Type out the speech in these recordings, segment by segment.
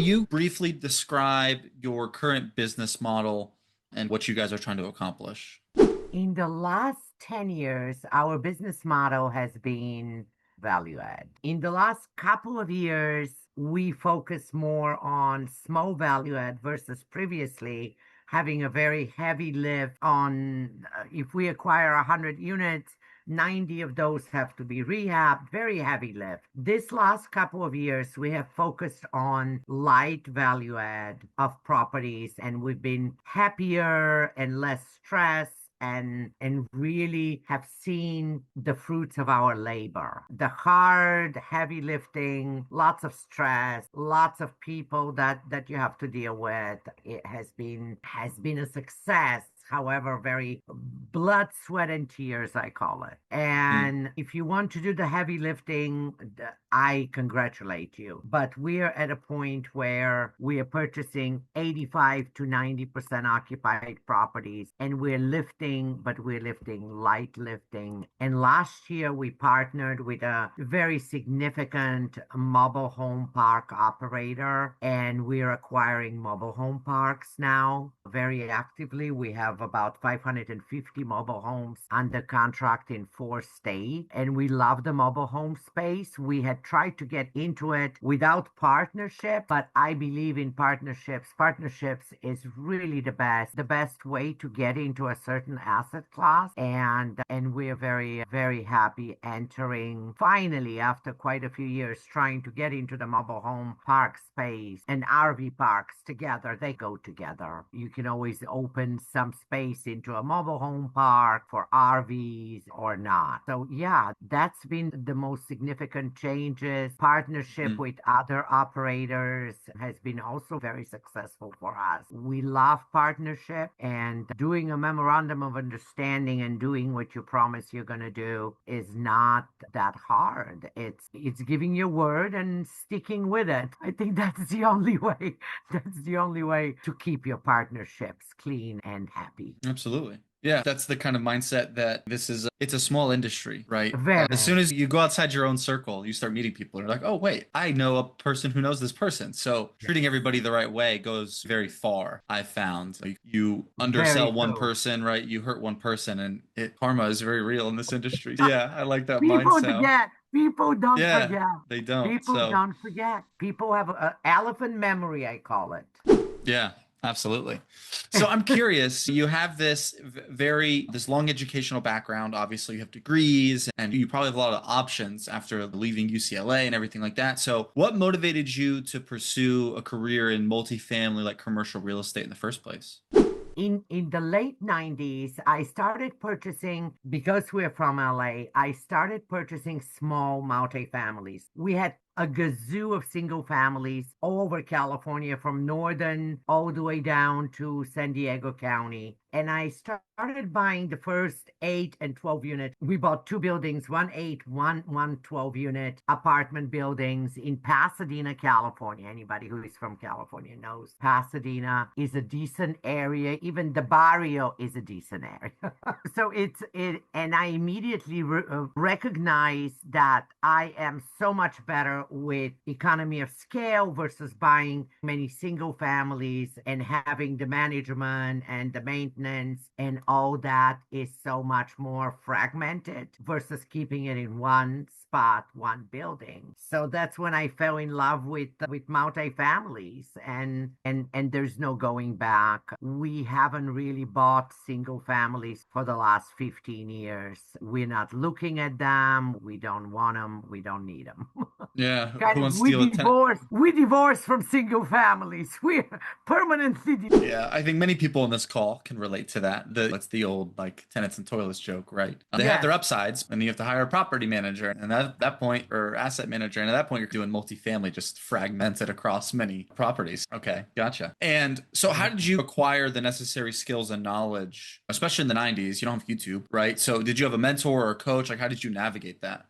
you briefly describe your current business model and what you guys are trying to accomplish? In the last 10 years, our business model has been value add. In the last couple of years, we focus more on small value add versus previously having a very heavy lift on if we acquire 100 units, 90 of those have to be rehabbed, very heavy lift. This last couple of years, we have focused on light value add of properties, and we've been happier and less stressed and really have seen the fruits of our labor. The hard, heavy lifting, lots of stress, lots of people that you have to deal with. It has been a success. However, very blood, sweat, and tears, I call it. Mm, And if you want to do the heavy lifting, I congratulate you. But we're at a point where we are purchasing 85 to 90% occupied properties, and we're lifting, but we're lifting light lifting. And last year, we partnered with a very significant mobile home park operator, and we're acquiring mobile home parks now very actively. We have about 550 mobile homes under contract in 4 states, and we love the mobile home space. We had tried to get into it without partnership, but I believe in partnerships. Partnerships is really the best way to get into a certain asset class, and we're very very happy entering finally after quite a few years trying to get into the mobile home park space and RV parks together. They go together. You can always open some space into a mobile home park for RVs or not. So yeah, that's been the most significant changes. Partnership mm. with other operators has been also very successful for us. We love partnership, and doing a memorandum of understanding and doing what you promise you're going to do is not that hard. It's giving your word and sticking with it. I think that's the only way. That's the only way to keep your partnerships clean and happy. Absolutely. Yeah, that's the kind of mindset that it's a small industry, right? As soon Very, as you go outside your own circle, you start meeting people and you're like, oh, wait, I know a person who knows this person. So treating yes, everybody the right way goes very far, I found. Like, you very undersell one true. person, right? You hurt one person, and karma is very real in this industry. Yeah, I like that People mindset. forget. People don't Yeah, forget. they don't. People So, don't forget. People have a elephant memory, I call it. yeah, absolutely. So I'm curious, you have this long educational background. Obviously, you have degrees and you probably have a lot of options after leaving UCLA and everything like that. So what motivated you to pursue a career in multifamily, like commercial real estate in the first place? In the late 90s, I started purchasing, because we're from LA, I started purchasing small multifamilies. We had a gazoo of single families all over California, from northern all the way down to San Diego County. And I started buying the first 8 and 12 unit. We bought two buildings, one 8, one 12 unit apartment buildings in Pasadena, California. Anybody who is from California knows Pasadena is a decent area. Even the barrio is a decent area. So and I immediately recognized that I am so much better with economy of scale versus buying many single families and having the management and the maintenance and all that is so much more fragmented versus keeping it in one spot, one building. So that's when I fell in love with multifamilies, and there's no going back. We haven't really bought single families for the last 15 years. We're not looking at them. We don't want them. We don't need them. Yeah, Kind who of wants to deal with tenant? we divorced from single families. We're permanently Yeah, I think many people in this call can relate to that. That's the old like tenants and toilets joke, right? They have their yes. upsides, and you have to hire a property manager, and at that point, or asset manager, and at that point, you're doing multifamily, just fragmented across many properties. Okay, gotcha. And so, how did you acquire the necessary skills and knowledge, especially in the '90s? You don't have YouTube, right? So, did you have a mentor or a coach? Like, how did you navigate that?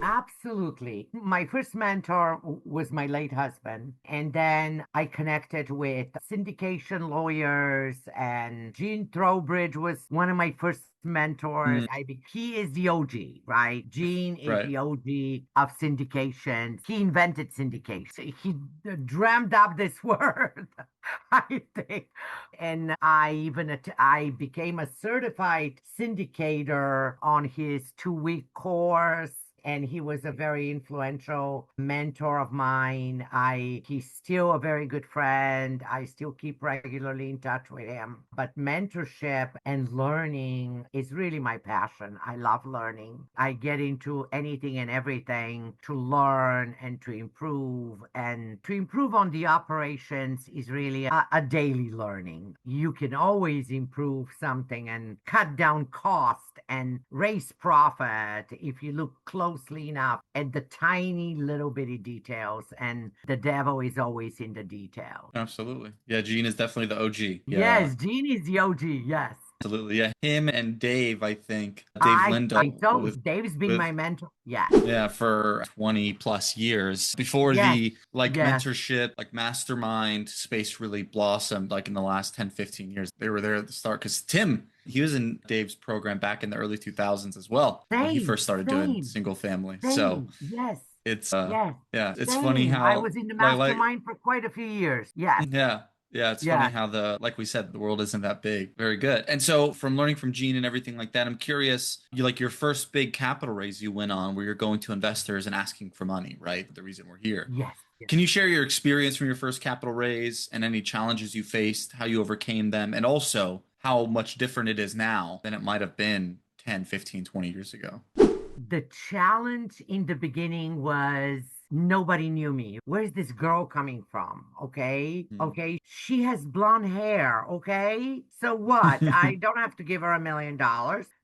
Absolutely. My first mentor was my late husband. And then I connected with syndication lawyers, and Gene Trowbridge was one of my first mentors. Mm, He is the OG, right? Gene is right. the OG of syndication. He invented syndication. He dreamed up this word, I think. And I became a certified syndicator on his 2-week course. And he was a very influential mentor of mine. He's still a very good friend. I still keep regularly in touch with him. But mentorship and learning is really my passion. I love learning. I get into anything and everything to learn and to improve. And to improve on the operations is really a daily learning. You can always improve something and cut down cost and raise profit if you look closely enough at the tiny little bitty details. And the devil is always in the details. Absolutely. Yeah, Gene is definitely the OG. Yeah, Yes, Gene is the OG. Yes. absolutely. Yeah, him and Dave, I think. Dave I Lindahl told Dave's been my with mentor. Yes. yeah, for 20 plus years before Yes. the like Yes. mentorship, like mastermind space really blossomed like in the last 10, 15 years. They were there at the start because Tim, he was in Dave's program back in the early 2000s as well when he Same. first started doing Same. single family. So Same. Yes. it's Yes. yeah, it's funny Same. I how was in the like mastermind for quite a few years. Yes. yeah. Yeah, it's funny Yes. how like we said, the world isn't that big. Very good. And so from learning from Gene and everything like that, I'm curious, you like your first big capital raise you went on where you're going to investors and asking for money, right? The reason we're here. Yes. Yes. Can you share your experience from your first capital raise and any challenges you faced, how you overcame them, and also how much different it is now than it might have been 10, 15, 20 years ago? The challenge in the beginning was nobody knew me. Where's this girl coming from? Okay. Hmm. Okay. She has blonde hair. Okay. So what? I don't have to give her $1 million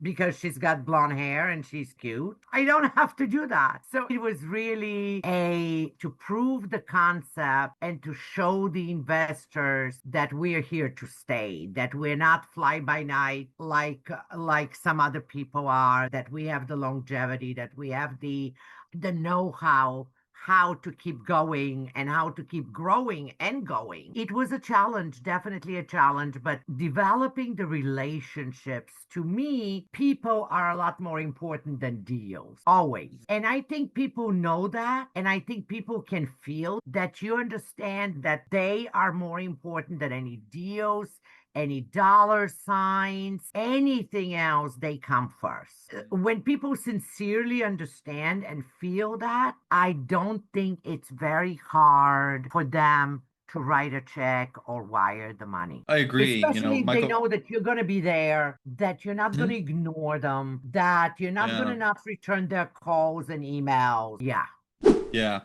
because she's got blonde hair and she's cute. I don't have to do that. So it was really to prove the concept and to show the investors that we're here to stay, that we're not fly by night like some other people are, that we have the longevity, that we have the know-how to keep going and how to keep growing and going. It was a challenge, definitely a challenge, but developing the relationships, to me, people are a lot more important than deals, always. And I think people know that. And I think people can feel that you understand that they are more important than any deals, any dollar signs, anything else, they come first. When people sincerely understand and feel that, I don't think it's very hard for them to write a check or wire the money. I agree. You know, Especially if they Michael. know that you're going to be there, that you're not going to Mhm. ignore them, that you're not going Yeah. to not return their calls and emails. Yeah. Yeah.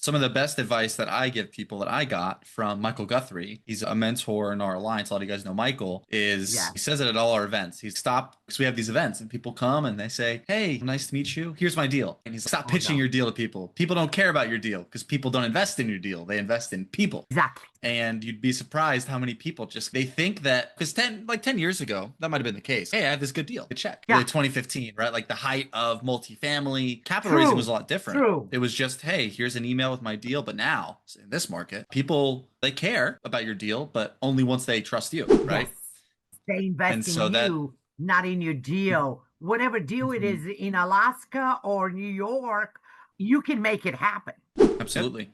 Some of the best advice that I give people that I got from Michael Guthrie, he's a mentor in our alliance. A lot of you guys know Michael, is Yeah. he says it at all our events. He's stop because we have these events and people come and they say, "Hey, nice to meet you. Here's my deal." And he's like, stop Oh, pitching no. your deal to people. People don't care about your deal because people don't invest in your deal. They invest in people. Exactly. And you'd be surprised how many people just they think that because 10 years ago that might have been the case. Hey, I have this good deal. Good check. Yeah. Like 2015, right? Like the height of multifamily capital True. raising was a lot different. True. It was just, hey, here's an email with my deal. But now in this market, people they care about your deal, but only once they trust you, right? Yes. They And invest in so that you, not in your deal. Whatever deal it Mhm. is in Alaska or New York, you can make it happen. Absolutely.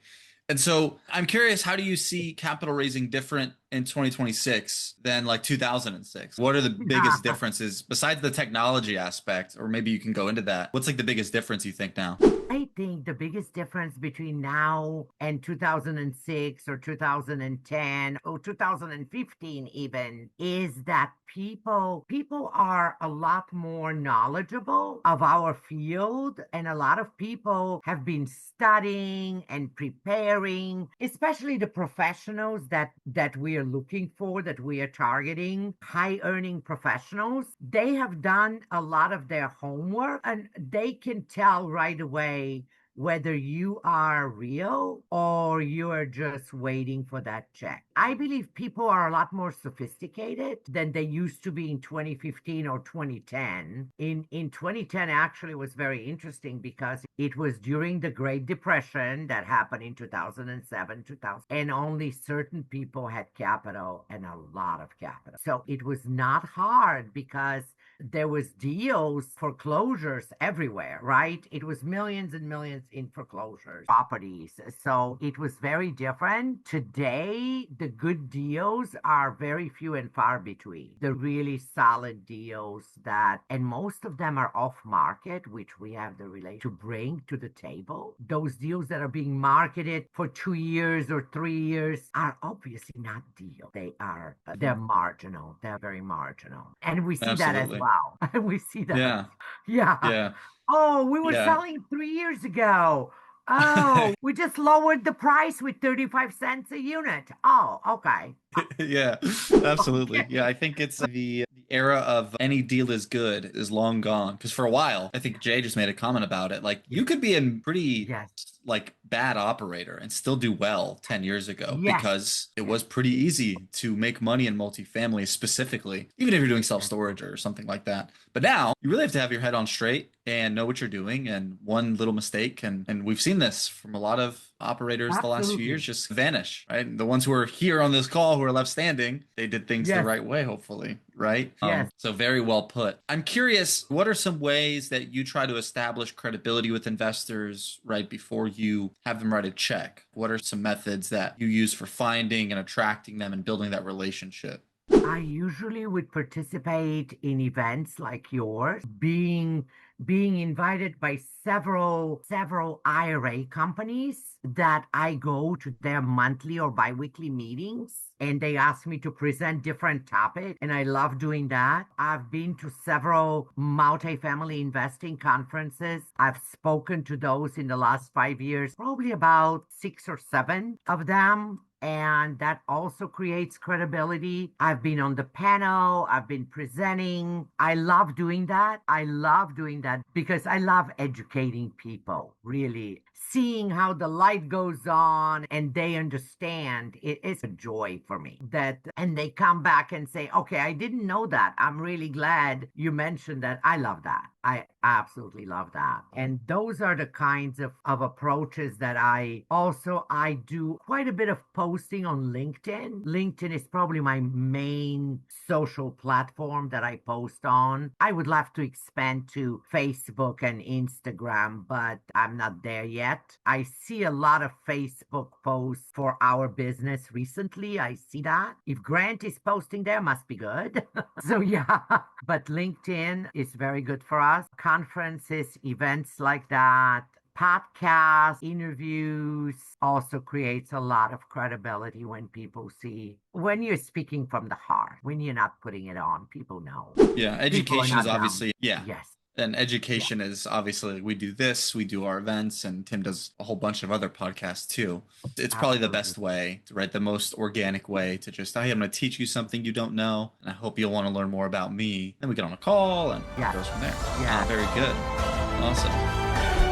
And so I'm curious, how do you see capital raising different in 2026 than like 2006? What are the biggest differences besides the technology aspect? Or maybe you can go into that. What's like the biggest difference you think now? I think the biggest difference between now and 2006 or 2010 or 2015 even is that people are a lot more knowledgeable of our field, and a lot of people have been studying and preparing, especially the professionals that we are looking for, that we are targeting, high earning professionals. They have done a lot of their homework and they can tell right away whether you are real or you are just waiting for that check. I believe people are a lot more sophisticated than they used to be in 2015 or 2010. In 2010 actually was very interesting because it was during the Great Depression that happened in 2007, 2000, and only certain people had capital and a lot of capital. So it was not hard because there was deals, foreclosures everywhere, right? It was millions and millions in foreclosures, properties. So it was very different. Today, the good deals are very few and far between. The really solid deals that, and most of them are off market, which we have the relation to bring to the table. Those deals that are being marketed for 2 years or 3 years are obviously not deals. They're marginal. They're very marginal. And we see that as Absolutely. well. We see that. Yeah. Yeah. Yeah. Oh, we were Yeah. selling 3 years ago. Oh, we just lowered the price with 35 cents a unit. Oh, okay. Yeah, absolutely. Yeah, Okay. I think it's the era of any deal is good is long gone. Because for a while, I think Jay just made a comment about it. Like you Yes. could be a pretty Yes. like bad operator and still do well 10 years ago Yes. because it was pretty easy to make money in multifamily specifically, even if you're doing Yes. self-storage or something like that. But now you really have to have your head on straight and know what you're doing. And one little mistake, and we've seen this from a lot of operators the last few years, Absolutely. just vanish, right? The ones who are here on this call who are left standing, they did things the Yes. right way, hopefully, right? Yes. So very well put. I'm curious, what are some ways that you try to establish credibility with investors right before you have them write a check? What are some methods that you use for finding and attracting them and building that relationship? I usually would participate in events like yours, being invited by several IRA companies that I go to their monthly or biweekly meetings and they ask me to present different topics and I love doing that. I've been to several multifamily investing conferences. I've spoken to those in the last 5 years, probably about 6 or 7 of them. And that also creates credibility. I've been on the panel, I've been presenting. I love doing that. I love doing that because I love educating people, really. Seeing how the light goes on and they understand it's a joy for me that, and they come back and say, okay, I didn't know that. I'm really glad you mentioned that. I love that. I absolutely love that. And those are the kinds of approaches that I do quite a bit of posting on LinkedIn. LinkedIn is probably my main social platform that I post on. I would love to expand to Facebook and Instagram, but I'm not there yet. I see a lot of Facebook posts for our business recently. I see that. If Grant is posting there, must be good. So yeah, but LinkedIn is very good for us. Conferences, events like that, podcasts, interviews also creates a lot of credibility when people see when you're speaking from the heart, when you're not putting it on, people know. Yeah, People are education is not dumb. obviously, yeah. Yes. And Yeah. education is obviously, we do this, we do our events, and Tim does a whole bunch of other podcasts too. It's probably the Absolutely. best way, right? The most organic way to just, hey, I'm going to teach you something you don't know, and I hope you'll want to learn more about me. Then we get on a call and it Yes. goes from there. Yes. Very good. Awesome.